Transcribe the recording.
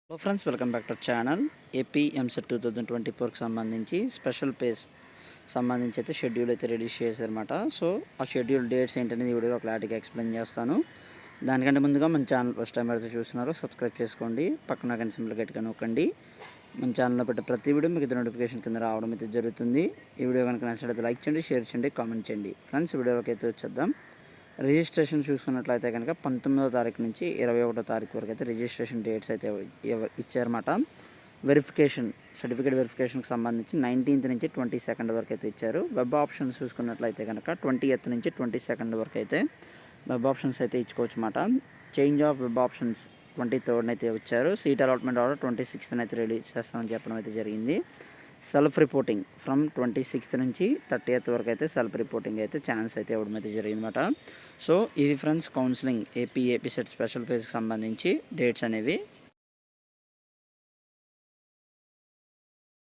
Hello friends, welcome back to channel. AP EAMCET 2024కి సంబంధించి special face సంబంధించి అయితే షెడ్యూల్ అయితే రిలీజ్ చేశారన్నమాట. సో ఆ షెడ్యూల్ డేట్స్ ఏంటనేది ఈ వీడియోలో క్లారిటీగా ఎక్స్ప్లెయిన్ చేస్తాను. దానికంటే ముందుగా మన ఛానల్ ఫస్ట్ టైం అయితే చూస్తున్నారు, సబ్స్క్రైబ్ చేసుకోండి, పక్కన కానీ సింపుల్ గట్టిగా నొక్కండి. మన ఛానల్లో పెట్టే ప్రతి వీడియో మీకు నోటిఫికేషన్ కింద రావడం అయితే జరుగుతుంది. ఈ వీడియో కనుక నచ్చినట్లయితే లైక్ చేయండి, షేర్ చేయండి, కామెంట్ చేయండి. ఫ్రెండ్స్, వీడియోలోకి అయితే వచ్చేద్దాం. రిజిస్ట్రేషన్ చూసుకున్నట్లయితే కనుక 19వ తారీఖు నుంచి 21వ తారీఖు వరకు అయితే రిజిస్ట్రేషన్ డేట్స్ అయితే ఇచ్చారన్నమాట. వెరిఫికేషన్ సర్టిఫికేట్ వెరిఫికేషన్కి సంబంధించి 19th నుంచి 22nd వరకు అయితే ఇచ్చారు. వెబ్ ఆప్షన్స్ చూసుకున్నట్లయితే కనుక 20th నుంచి 22nd వరకు అయితే వెబ్ ఆప్షన్స్ అయితే ఇచ్చుకోవచ్చు అన్నమాట. Change of web options 23rd అయితే వచ్చారు. సీట్ అలాట్మెంట్ ఆర్డర్ 26th అయితే రిలీజ్ చేస్తామని చెప్పడం అయితే జరిగింది. సెల్ఫ్ రిపోర్టింగ్ ఫ్రమ్ 26th నుంచి 30th వరకు అయితే సెల్ఫ్ రిపోర్టింగ్ అయితే ఛాన్స్ అయితే ఇవ్వడం అయితే జరిగిందన్నమాట. సో ఇది friends counselling AP CET special ఫేజ్కి సంబంధించి డేట్స్ అనేవి.